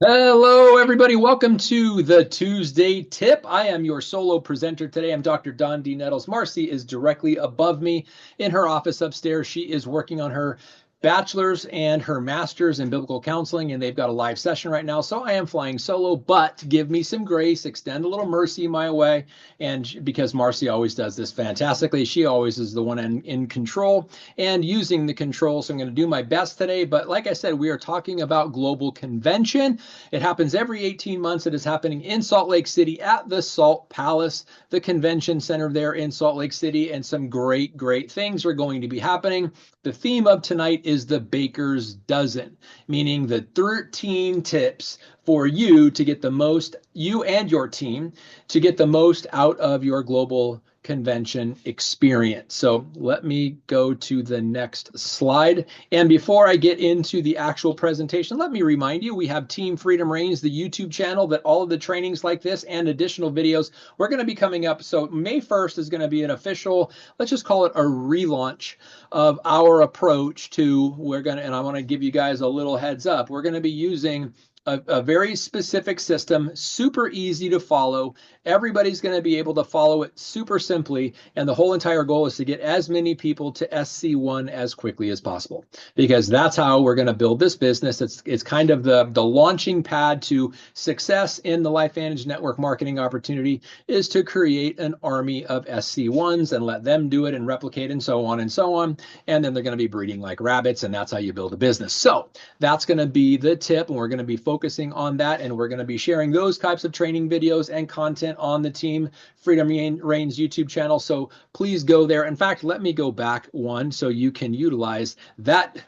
Hello, everybody. Welcome to the Tuesday Tip. I am your solo presenter today. I'm Dr. Don D. Nettles. Marcy is directly above me in her office upstairs. She is working on her bachelor's and her master's in biblical counseling, and they've got a live session right now. So I am flying solo, but give me some grace, extend a little mercy my way. And because Marcy always does this fantastically, she always is the one in control and using the control. So I'm going to do my best today. But like I said, we are talking about global convention. It happens every 18 months. It is happening in Salt Lake City at the Salt Palace, the convention center there in Salt Lake City, and some great, great things are going to be happening. The theme of tonight is the Baker's Dozen, meaning the 13 tips for you to get the most, you and your team, to get the most out of your global convention experience. So let me go to the next slide. And before I get into the actual presentation, let me remind you, we have Team Freedom Reigns, the YouTube channel, that all of the trainings like this and additional videos, we're going to be coming up. So May 1st is going to be an official, let's just call it a relaunch of our approach to, and I want to give you guys a little heads up, we're going to be using a very specific system, super easy to follow. Everybody's going to be able to follow it super simply. And the whole entire goal is to get as many people to SC1 as quickly as possible, because that's how we're going to build this business. It's kind of the launching pad to success in the LifeVantage network marketing opportunity is to create an army of SC1s and let them do it and replicate and so on and so on. And then they're going to be breeding like rabbits. And that's how you build a business. So that's going to be the tip. And we're going to be focusing on that. And we're going to be sharing those types of training videos and content on the Team Freedom Reigns YouTube channel. So please go there. In fact, let me go back one so you can utilize that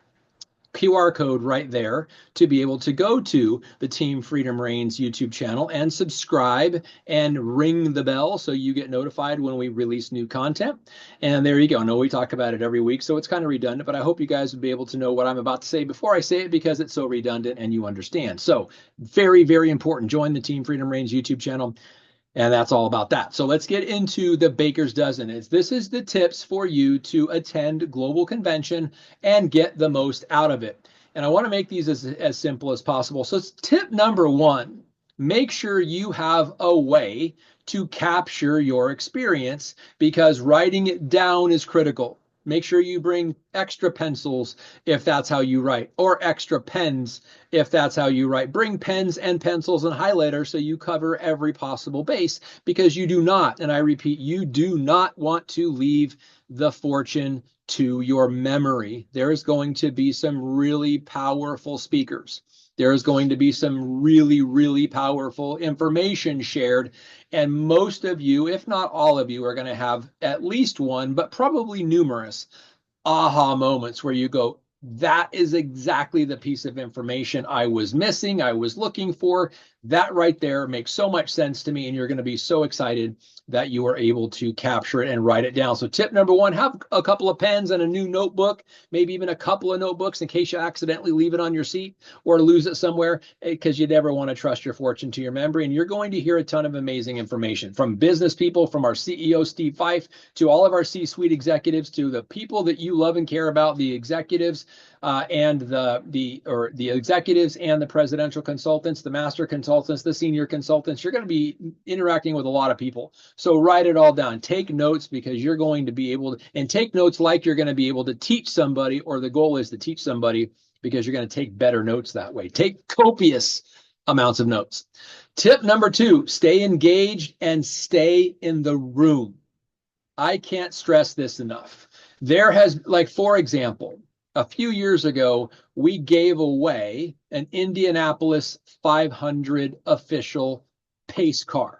QR code right there to be able to go to the Team Freedom Reigns YouTube channel and subscribe and ring the bell so you get notified when we release new content. And there you go. I know we talk about it every week, so it's kind of redundant, but I hope you guys would be able to know what I'm about to say before I say it because it's so redundant and you understand. So very, very important. Join the Team Freedom Reigns YouTube channel. And that's all about that. So let's get into the Baker's Dozen. This is the tips for you to attend global convention and get the most out of it. And I want to make these as simple as possible. So tip number one, make sure you have a way to capture your experience because writing it down is critical. Make sure you bring extra pencils if that's how you write, or extra pens if that's how you write. Bring pens and pencils and highlighters so you cover every possible base because you do not, and I repeat, you do not want to leave the fortune to your memory. There is going to be some really powerful speakers. There is going to be some really, really powerful information shared. And most of you, if not all of you, are going to have at least one, but probably numerous aha moments where you go, that is exactly the piece of information I was missing, I was looking for. That right there makes so much sense to me, and you're going to be so excited that you are able to capture it and write it down. So tip number one, have a couple of pens and a new notebook, maybe even a couple of notebooks in case you accidentally leave it on your seat or lose it somewhere, because you never want to trust your fortune to your memory. And you're going to hear a ton of amazing information from business people, from our CEO, Steve Fife, to all of our C-suite executives, to the people that you love and care about, the executives and the executives and the presidential consultants, the master consultants, the senior consultants. You're going to be interacting with a lot of people. So write it all down. Take notes because you're going to be able to, and take notes like you're going to be able to teach somebody, or the goal is to teach somebody because you're going to take better notes that way. Take copious amounts of notes. Tip number two, stay engaged and stay in the room. I can't stress this enough. There has, like, for example, a few years ago, we gave away an Indianapolis 500 official pace car.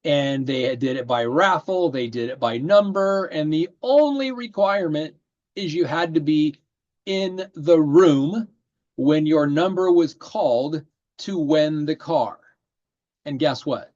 And they did it by raffle, they did it by number, and the only requirement is you had to be in the room when your number was called to win the car. And guess what?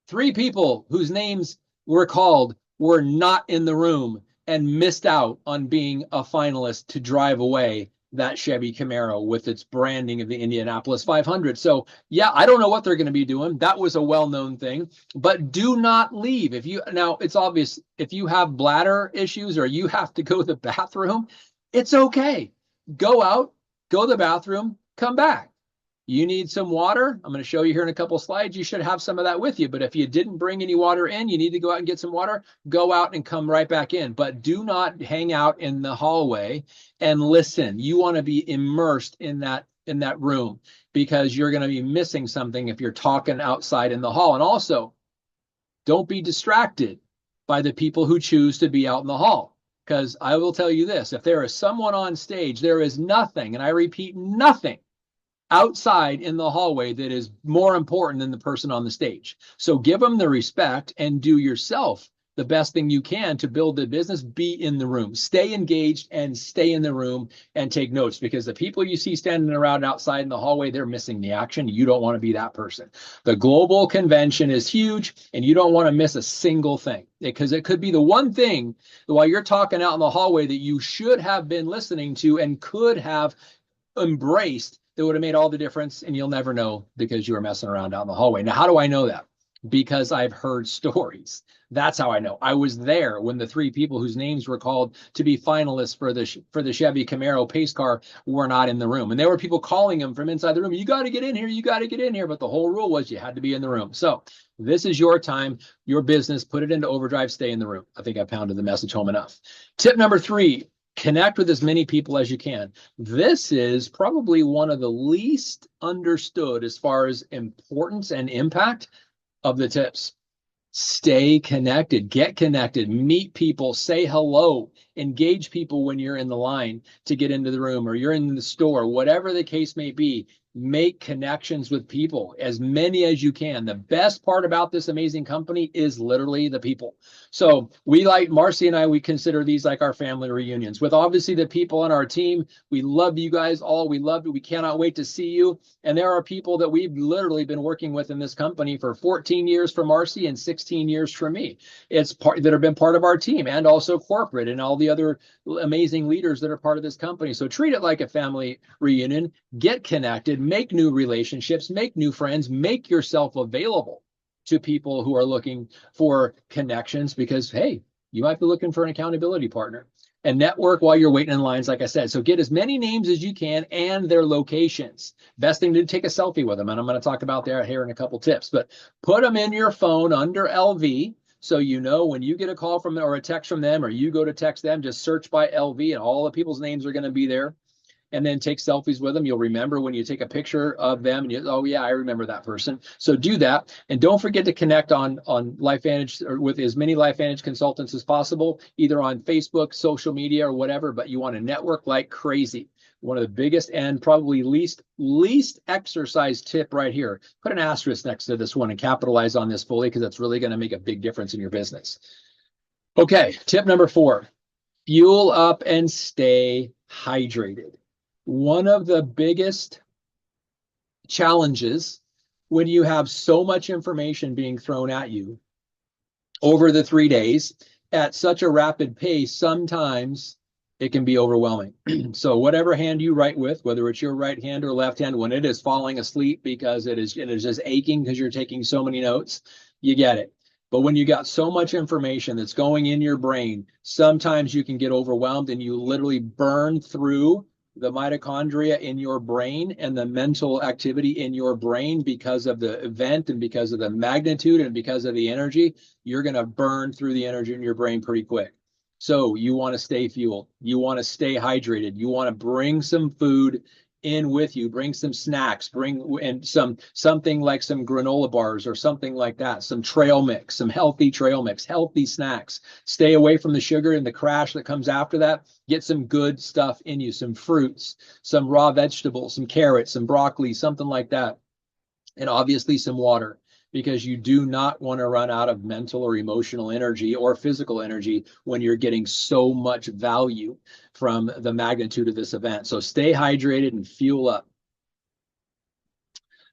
3 people whose names were called were not in the room and missed out on being a finalist to drive away that Chevy Camaro with its branding of the Indianapolis 500. So yeah, I don't know what they're going to be doing. That was a well-known thing, but do not leave. Now it's obvious if you have bladder issues or you have to go to the bathroom, it's okay. Go out, go to the bathroom, come back. You need some water. I'm going to show you here in a couple of slides. You should have some of that with you. But if you didn't bring any water in, you need to go out and get some water. Go out and come right back in. But do not hang out in the hallway and listen. You want to be immersed in that room, because you're going to be missing something if you're talking outside in the hall. And also, don't be distracted by the people who choose to be out in the hall. Because I will tell you this, if there is someone on stage, there is nothing, and I repeat, nothing outside in the hallway that is more important than the person on the stage. So give them the respect and do yourself the best thing you can to build the business. Be in the room, stay engaged, and stay in the room and take notes, because the people you see standing around outside in the hallway, they're missing the action. You don't want to be that person. The global convention is huge, and you don't want to miss a single thing, because it could be the one thing while you're talking out in the hallway that you should have been listening to and could have embraced, that would have made all the difference, and you'll never know because you were messing around out in the hallway. Now, how do I know that? Because I've heard stories. That's how I know. I was there when the 3 people whose names were called to be finalists for the Chevy Camaro pace car were not in the room. And there were people calling them from inside the room. You got to get in here. You got to get in here. But the whole rule was you had to be in the room. So this is your time, your business. Put it into overdrive. Stay in the room. I think I pounded the message home enough. Tip number 3. Connect with as many people as you can. This is probably one of the least understood as far as importance and impact of the tips. Stay connected, get connected, meet people, say hello, engage people when you're in the line to get into the room, or you're in the store, whatever the case may be. Make connections with people, as many as you can. The best part about this amazing company is literally the people. So we, like Marcy and I, we consider these like our family reunions with obviously the people on our team. We love you guys all. We love you. We cannot wait to see you. And there are people that we've literally been working with in this company for 14 years for Marcy and 16 years for me. It's part that have been part of our team, and also corporate and all the other amazing leaders that are part of this company. So treat it like a family reunion. Get connected, make new relationships, make new friends, make yourself available to people who are looking for connections, because, hey, you might be looking for an accountability partner. And network while you're waiting in lines, like I said. So get as many names as you can and their locations. Best thing to do, take a selfie with them. And I'm going to talk about that here in a couple tips. But put them in your phone under LV, so you know when you get a call from them or a text from them, or you go to text them, just search by LV and all the people's names are going to be there. And then take selfies with them. You'll remember when you take a picture of them and you, oh yeah, I remember that person. So do that. And don't forget to connect on LifeVantage, or with as many LifeVantage consultants as possible, either on Facebook, social media, or whatever, but you want to network like crazy. One of the biggest and probably least exercise tip right here. Put an asterisk next to this one and capitalize on this fully, because that's really going to make a big difference in your business. Okay, tip number 4, fuel up and stay hydrated. One of the biggest challenges when you have so much information being thrown at you over the 3 days at such a rapid pace, sometimes it can be overwhelming. So whatever hand you write with, whether it's your right hand or left hand, when it is falling asleep because it is just aching because you're taking so many notes, you get it. But when you got so much information that's going in your brain, sometimes you can get overwhelmed and you literally burn through the mitochondria in your brain and the mental activity in your brain because of the event and because of the magnitude and because of the energy. You're going to burn through the energy in your brain pretty quick. So you want to stay fueled. You want to stay hydrated. You want to bring some food in with you, bring some snacks, bring in something like some granola bars or something like that, some trail mix, some healthy trail mix, healthy snacks. Stay away from the sugar and the crash that comes after that. Get some good stuff in you, some fruits, some raw vegetables, some carrots, some broccoli, something like that. And obviously some water, because you do not want to run out of mental or emotional energy or physical energy when you're getting so much value from the magnitude of this event. So stay hydrated and fuel up.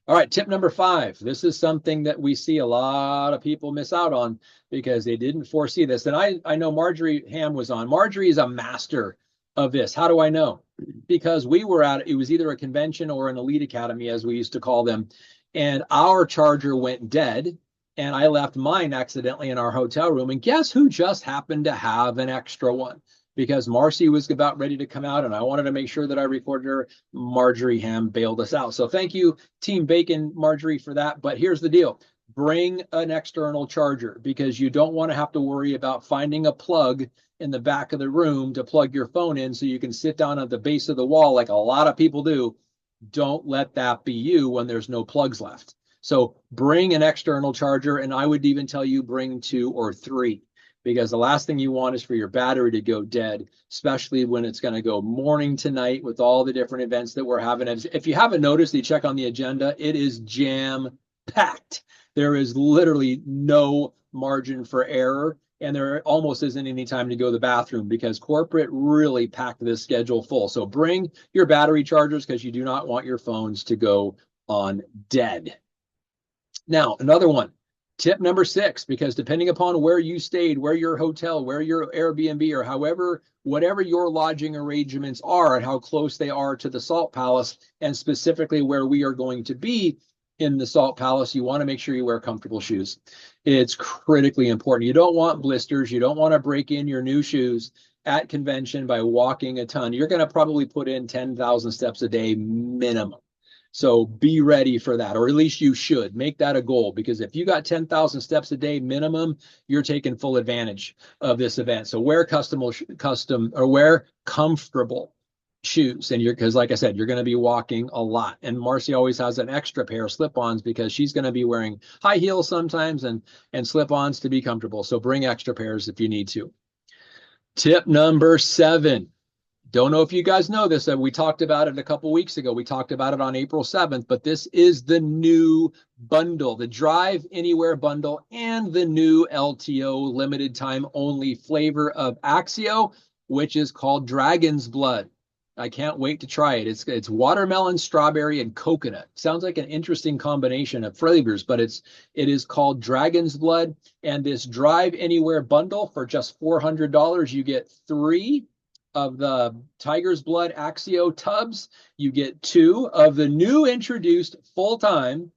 All right, tip number 5. This is something that we see a lot of people miss out on because they didn't foresee this. And I know Marjorie Ham was on. Marjorie is a master of this. How do I know? Because we were at, it was either a convention or an elite academy, as we used to call them, and our charger went dead, and I left mine accidentally in our hotel room. And guess who just happened to have an extra one? because Marcy was about ready to come out and I wanted to make sure that I recorded her. Marjorie Ham bailed us out. So thank you, Team Bacon, Marjorie, for that. But here's the deal. Bring an external charger because you don't want to have to worry about finding a plug in the back of the room to plug your phone in so you can sit down at the base of the wall like a lot of people do. Don't let that be you when there's no plugs left. So bring an external charger, and I would even tell you bring 2 or 3, because the last thing you want is for your battery to go dead, especially when it's going to go morning to night with all the different events that we're having. If you haven't noticed, you check on the agenda, it is jam-packed. There is literally no margin for error, and there almost isn't any time to go to the bathroom because corporate really packed this schedule full. So bring your battery chargers because you do not want your phones to go on dead. Now, another one, tip number 6, because depending upon where you stayed, where your hotel, where your Airbnb, or however, whatever your lodging arrangements are and how close they are to the Salt Palace, and specifically where we are going to be in the Salt Palace, you want to make sure you wear comfortable shoes. It's critically important. You don't want blisters. You don't want to break in your new shoes at convention by walking a ton. You're going to probably put in 10,000 steps a day minimum. So be ready for that, or at least you should make that a goal, because if you got 10,000 steps a day minimum, you're taking full advantage of this event. So wear wear comfortable shoes, and because like I said, you're going to be walking a lot. And Marcy always has an extra pair of slip-ons because she's going to be wearing high heels sometimes and slip-ons to be comfortable. So bring extra pairs if you need to. Tip number 7. Don't know if you guys know this. We talked about it a couple weeks ago. We talked about it on April 7th, but this is the new bundle, the Drive Anywhere bundle, and the new LTO limited time only flavor of Axio, which is called Dragon's Blood. I can't wait to try it. It's watermelon, strawberry, and coconut. Sounds like an interesting combination of flavors, but it is called Dragon's Blood. And this Drive Anywhere bundle for just $400, you get 3 of the Tiger's Blood Axio tubs. You get 2 of the new introduced full-time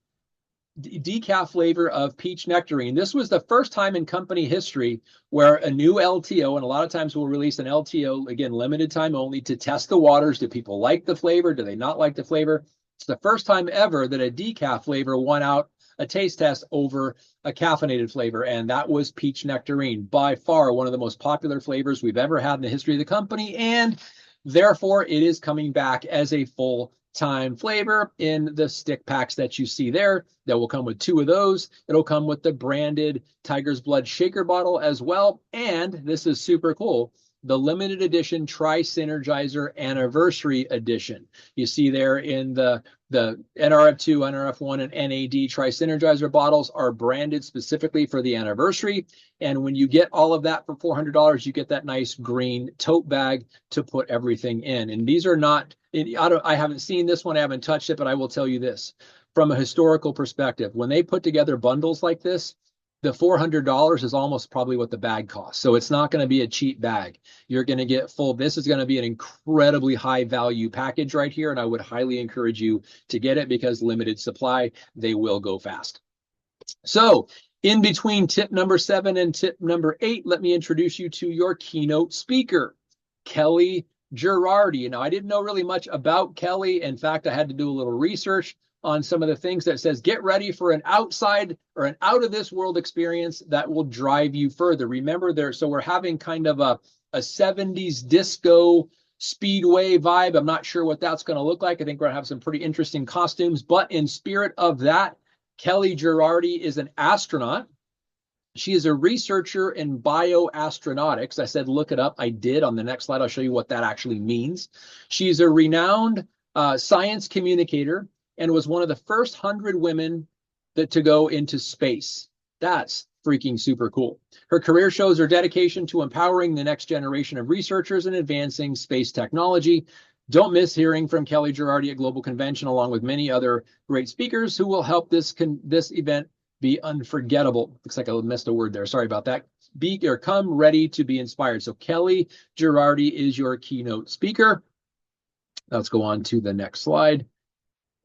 decaf flavor of peach nectarine. This was the first time in company history where a new LTO, and a lot of times we'll release an LTO, again, limited time only, to test the waters. Do people like the flavor? Do they not like the flavor? It's the first time ever that a decaf flavor won out a taste test over a caffeinated flavor, and that was peach nectarine. By far one of the most popular flavors we've ever had in the history of the company, and therefore it is coming back as a full-time flavor in the stick packs that you see there. That will come with 2 of those. It'll come with the branded Tiger's Blood shaker bottle as well, and this is super cool, the limited edition Tri-Synergizer Anniversary Edition. You see there in the NRF2, NRF1, and NAD Tri-Synergizer bottles are branded specifically for the anniversary. And when you get all of that for $400, you get that nice green tote bag to put everything in. And these are not, I haven't seen this one, I haven't touched it, but I will tell you this. From a historical perspective, when they put together bundles like this, the $400 is almost probably what the bag costs. So it's not going to be a cheap bag. You're going to get full. This is going to be an incredibly high value package right here. And I would highly encourage you to get it because limited supply, they will go fast. So in between tip number 7 and tip number 8, let me introduce you to your keynote speaker, Kelly Girardi. Now, I didn't know really much about Kelly. In fact, I had to do a little research on some of the things that says, get ready for an outside or an out of this world experience that will drive you further. Remember so we're having kind of a 70s disco speedway vibe. I'm not sure what that's going to look like. I think we're going to have some pretty interesting costumes, but in spirit of that, Kelly Girardi is an astronaut. She is a researcher in bioastronautics. I said, look it up. I did. On the next slide, I'll show you what that actually means. She's a renowned science communicator and was one of the first 100 women to go into space. That's freaking super cool. Her career shows her dedication to empowering the next generation of researchers and advancing space technology. Don't miss hearing from Kelly Girardi at Global Convention, along with many other great speakers who will help this event be unforgettable. Looks like I missed a word there. Sorry about that. Come ready to be inspired. So Kelly Girardi is your keynote speaker. Let's go on to the next slide.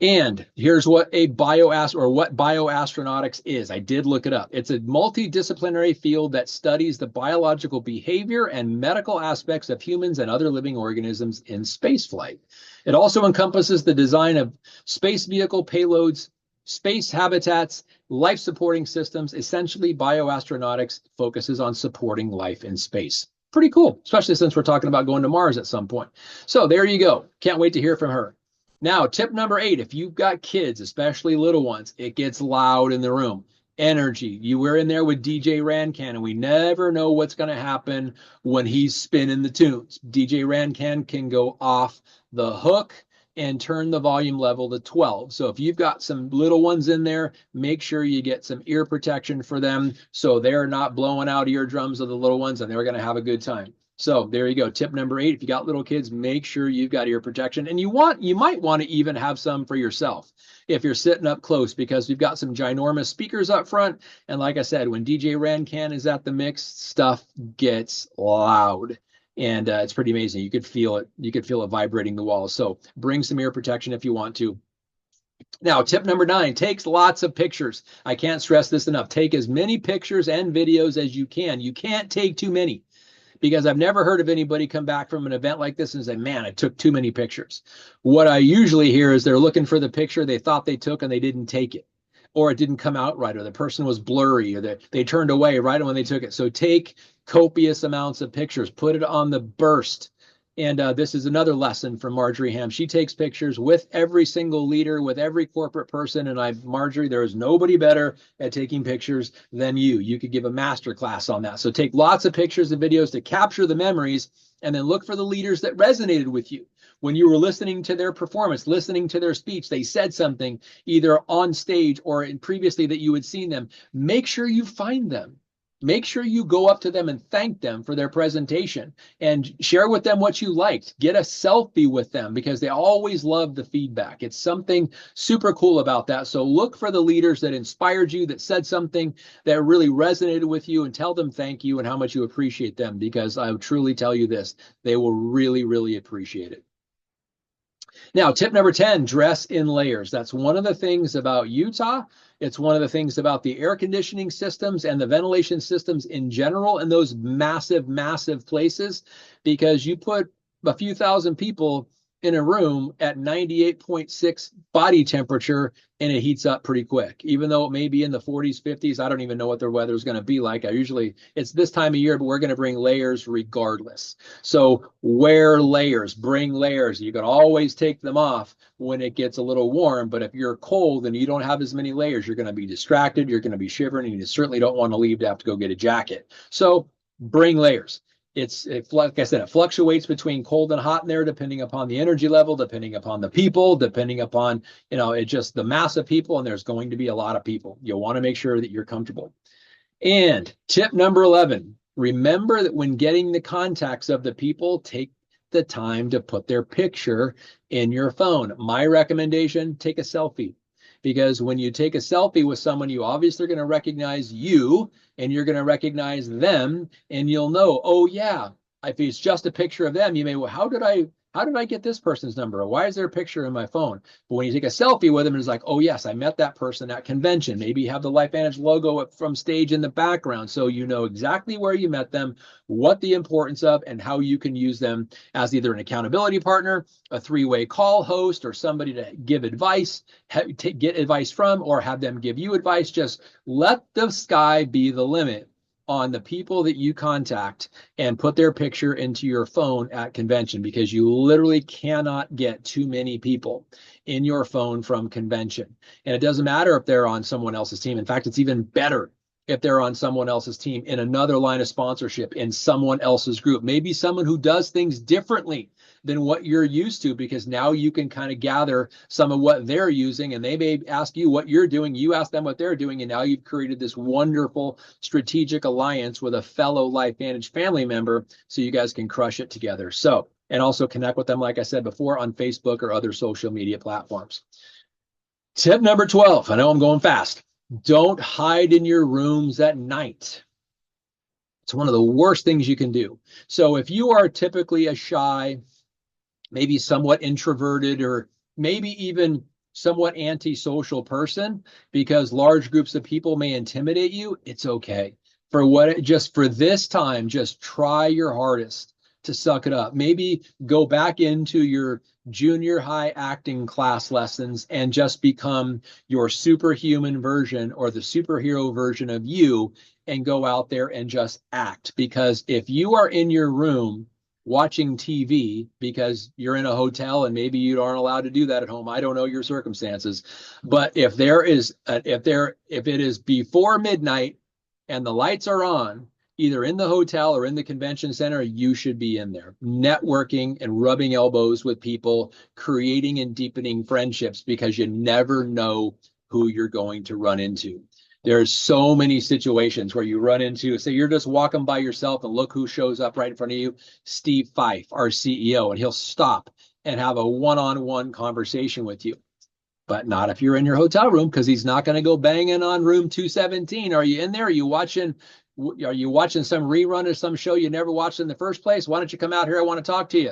And here's what what bioastronautics is. I did look it up. It's a multidisciplinary field that studies the biological behavior and medical aspects of humans and other living organisms in spaceflight. It also encompasses the design of space vehicle payloads, space habitats, life supporting systems. Essentially, bioastronautics focuses on supporting life in space. Pretty cool, especially since we're talking about going to Mars at some point. So there you go. Can't wait to hear from her. Now, tip number 8, if you've got kids, especially little ones, it gets loud in the room. Energy. You were in there with DJ Rancan, and we never know what's going to happen when he's spinning the tunes. DJ Rancan can go off the hook and turn the volume level to 12. So if you've got some little ones in there, make sure you get some ear protection for them so they're not blowing out eardrums of the little ones and they're going to have a good time. So there you go. Tip number 8, if you got little kids, make sure you've got ear protection. And you might want to even have some for yourself if you're sitting up close, because we've got some ginormous speakers up front. And like I said, when DJ Rancan is at the mix, stuff gets loud. And it's pretty amazing. You could feel it. You could feel it vibrating the walls. So bring some ear protection if you want to. Now, tip number 9, takes lots of pictures. I can't stress this enough. Take as many pictures and videos as you can. You can't take too many, because I've never heard of anybody come back from an event like this and say, man, I took too many pictures. What I usually hear is they're looking for the picture they thought they took and they didn't take it, or it didn't come out right, or the person was blurry, or they turned away right when they took it. So take copious amounts of pictures, put it on the burst. And this is another lesson from Marjorie Ham. She takes pictures with every single leader, with every corporate person. And Marjorie, there is nobody better at taking pictures than you. You could give a master class on that. So take lots of pictures and videos to capture the memories, and then look for the leaders that resonated with you. When you were listening to their performance, listening to their speech, they said something either on stage or previously that you had seen them. Make sure you find them. Make sure you go up to them and thank them for their presentation and share with them what you liked. Get a selfie with them, because they always love the feedback. It's something super cool about that. So look for the leaders that inspired you, that said something that really resonated with you, and tell them thank you and how much you appreciate them, because I truly tell you this, they will really, really appreciate it. Now, tip number 10, dress in layers. That's one of the things about Utah. It's one of the things about the air conditioning systems and the ventilation systems in general in those massive, massive places, because you put a few thousand people in a room at 98.6 body temperature and it heats up pretty quick. Even though it may be in the 40s, 50s, I don't even know what the weather is going to be like. It's this time of year, but we're going to bring layers regardless. So wear layers, bring layers. You can always take them off when it gets a little warm, but if you're cold and you don't have as many layers, you're going to be distracted, you're going to be shivering, and you certainly don't want to leave to have to go get a jacket. So bring layers. Like I said, it fluctuates between cold and hot in there, depending upon the energy level, depending upon the people, depending upon, it's just the mass of people, and there's going to be a lot of people. You'll want to make sure that you're comfortable. And tip number 11, remember that when getting the contacts of the people, take the time to put their picture in your phone. My recommendation, take a selfie. Because when you take a selfie with someone, you obviously are going to recognize you, and you're going to recognize them, and you'll know, oh yeah, if it's just a picture of them, you may, well, how did I get this person's number? Or why is there a picture in my phone? But when you take a selfie with them, it's like, oh yes, I met that person at convention. Maybe you have the LifeVantage logo from stage in the background, so you know exactly where you met them, what the importance of, and how you can use them as either an accountability partner, a three-way call host, or somebody to give advice, get advice from, or have them give you advice. Just let the sky be the limit on the people that you contact, and put their picture into your phone at convention, because you literally cannot get too many people in your phone from convention. And it doesn't matter if they're on someone else's team. In fact, it's even better if they're on someone else's team in another line of sponsorship, in someone else's group, maybe someone who does things differently than what you're used to, because now you can kind of gather some of what they're using, and they may ask you what you're doing, you ask them what they're doing, and now you've created this wonderful strategic alliance with a fellow LifeVantage family member, so you guys can crush it together. So, and also connect with them, like I said before, on Facebook or other social media platforms. Tip number 12, I know I'm going fast. Don't hide in your rooms at night. It's one of the worst things you can do. So if you are typically a shy, maybe somewhat introverted, or maybe even somewhat antisocial person because large groups of people may intimidate you, it's okay. Just for this time, just try your hardest to suck it up. Maybe go back into your junior high acting class lessons and just become your superhuman version or the superhero version of you and go out there and just act. Because if you are in your room watching TV because you're in a hotel and maybe you aren't allowed to do that at home. I don't know your circumstances, but if it is before midnight and the lights are on, either in the hotel or in the convention center, you should be in there networking and rubbing elbows with people, creating and deepening friendships because you never know who you're going to run into. There's so many situations where you run into, say you're just walking by yourself and look who shows up right in front of you, Steve Fife, our CEO, and he'll stop and have a one-on-one conversation with you. But not if you're in your hotel room, because he's not going to go banging on room 217. Are you in there? Are you watching some rerun of some show you never watched in the first place? Why don't you come out here? I want to talk to you.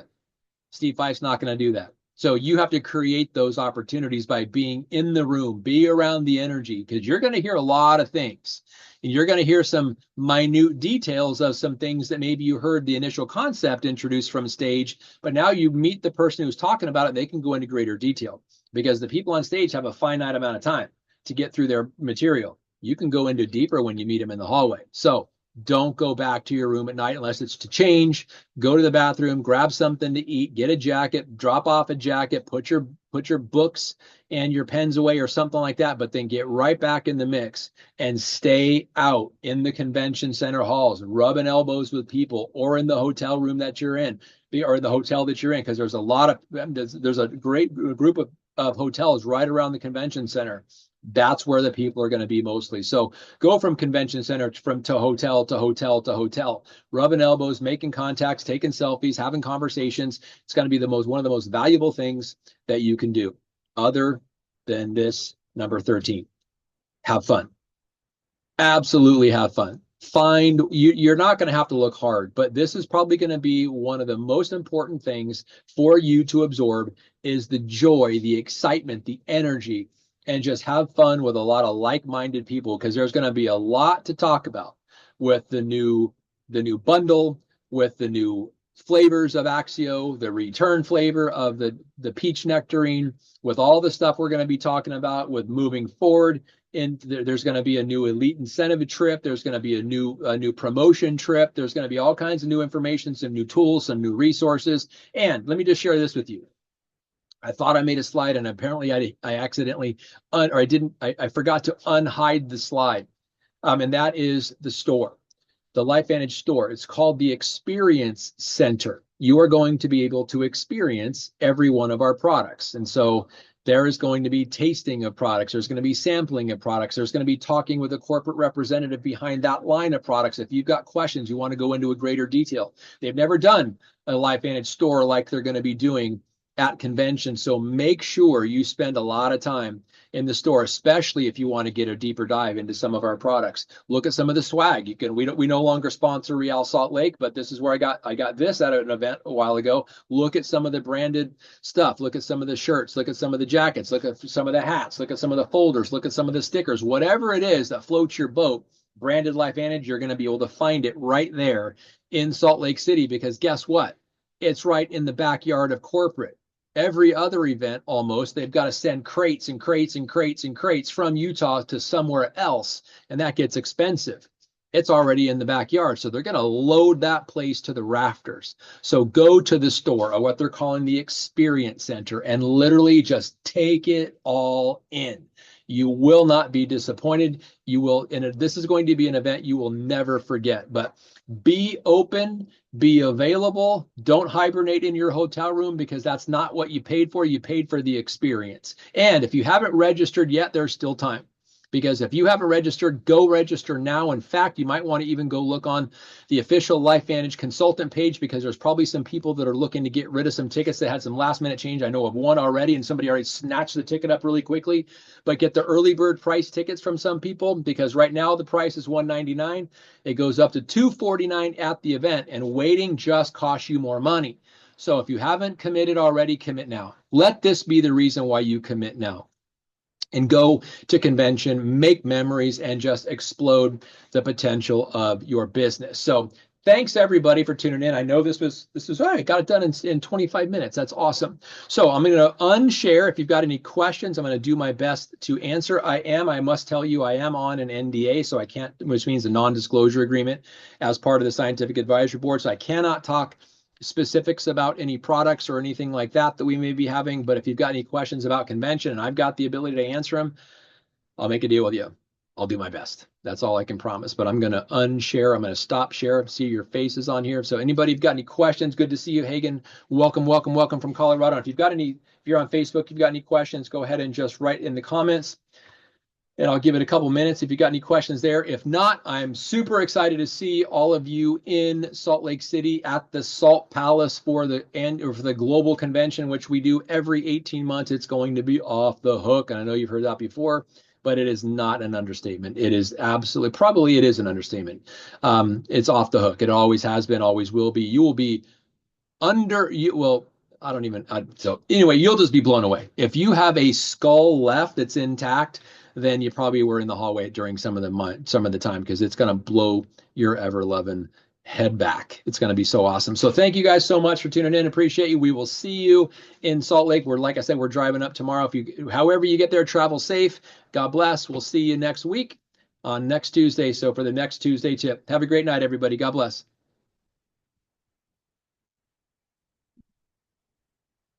Steve Fife's not going to do that. So you have to create those opportunities by being in the room, be around the energy, because you're going to hear a lot of things. And you're going to hear some minute details of some things that maybe you heard the initial concept introduced from stage, but now you meet the person who's talking about it, they can go into greater detail because the people on stage have a finite amount of time to get through their material. You can go into deeper when you meet them in the hallway. So don't go back to your room at night unless it's to change. Go to the bathroom, grab something to eat, get a jacket, drop off a jacket, put your books and your pens away or something like that, but then get right back in the mix and stay out in the convention center halls, rubbing elbows with people, or in the hotel room that you're in, or the hotel that you're in, because there's a great group of hotels right around the convention center. That's where the people are going to be mostly. So go from convention center to hotel to hotel to hotel, rubbing elbows, making contacts, taking selfies, having conversations. It's going to be one of the most valuable things that you can do other than this number 13. Have fun. Absolutely have fun. You're not going to have to look hard, but this is probably going to be one of the most important things for you to absorb is the joy, the excitement, the energy, and just have fun with a lot of like-minded people, because there's going to be a lot to talk about with the new bundle, with the new flavors of Axio, the return flavor of the peach nectarine, with all the stuff we're going to be talking about with moving forward. And there's going to be a new elite incentive trip. There's going to be a new promotion trip. There's going to be all kinds of new information, some new tools, some new resources. And let me just share this with you. I thought I made a slide and apparently I accidentally, I forgot to unhide the slide. And that is the store, the LifeVantage store. It's called the Experience Center. You are going to be able to experience every one of our products. And so there is going to be tasting of products. There's going to be sampling of products. There's going to be talking with a corporate representative behind that line of products. If you've got questions, you want to go into a greater detail. They've never done a LifeVantage store like they're going to be doing at convention. So make sure you spend a lot of time in the store, especially if you want to get a deeper dive into some of our products. Look at some of the swag. We no longer sponsor Real Salt Lake, but this is where I got this at an event a while ago. Look at some of the branded stuff. Look at some of the shirts. Look at some of the jackets. Look at some of the hats. Look at some of the folders. Look at some of the stickers. Whatever it is that floats your boat, branded LifeVantage, you're going to be able to find it right there in Salt Lake City, because guess what? It's right in the backyard of corporate. Every other event, almost, they've got to send crates and crates and crates and crates from Utah to somewhere else, and that gets expensive. It's already in the backyard, so they're going to load that place to the rafters. So go to the store, or what they're calling the Experience Center, and literally just take it all in. You will not be disappointed. You will, and this is going to be an event you will never forget. But be open, be available. Don't hibernate in your hotel room, because that's not what you paid for. You paid for the experience. And if you haven't registered yet, there's still time. Because if you haven't registered, go register now. In fact, you might want to even go look on the official LifeVantage consultant page, because there's probably some people that are looking to get rid of some tickets that had some last minute change. I know of one already, and somebody already snatched the ticket up really quickly. But get the early bird price tickets from some people, because right now the price is $199. It goes up to $249 at the event, and waiting just costs you more money. So if you haven't committed already, commit now. Let this be the reason why you commit now. and go to convention, make memories, and just explode the potential of your business. So thanks everybody for tuning in. I know this was all right. Got it done in 25 minutes. That's awesome. So I'm going to unshare. If you've got any questions, I'm going to do my best to answer. I must tell you, I am on an NDA, so I can't, which means a non-disclosure agreement as part of the Scientific Advisory Board. So I cannot talk specifics about any products or anything like that we may be having. But if you've got any questions about convention and I've got the ability to answer them, I'll make a deal with you. I'll do my best. That's all I can promise. But I'm going to unshare. I'm going to stop share. See your faces on here. So anybody who've got any questions, good to see you, Hagen. Welcome, welcome, welcome from Colorado. If you're on Facebook, you've got any questions, go ahead and just write in the comments. And I'll give it a couple minutes if you got any questions there. If not, I'm super excited to see all of you in Salt Lake City at the Salt Palace for the global convention, which we do every 18 months. It's going to be off the hook. And I know you've heard that before, but it is not an understatement. It is absolutely, probably it is an understatement. It's off the hook. It always has been, always will be. You will be so anyway, you'll just be blown away. If you have a skull left that's intact, then you probably were in the hallway during some of the time, because it's going to blow your ever-loving head back. It's going to be so awesome. So thank you guys so much for tuning in. Appreciate you. We will see you in Salt Lake. Like I said, we're driving up tomorrow. However you get there, travel safe. God bless. We'll see you next week on next Tuesday. So for the next Tuesday tip, have a great night, everybody. God bless.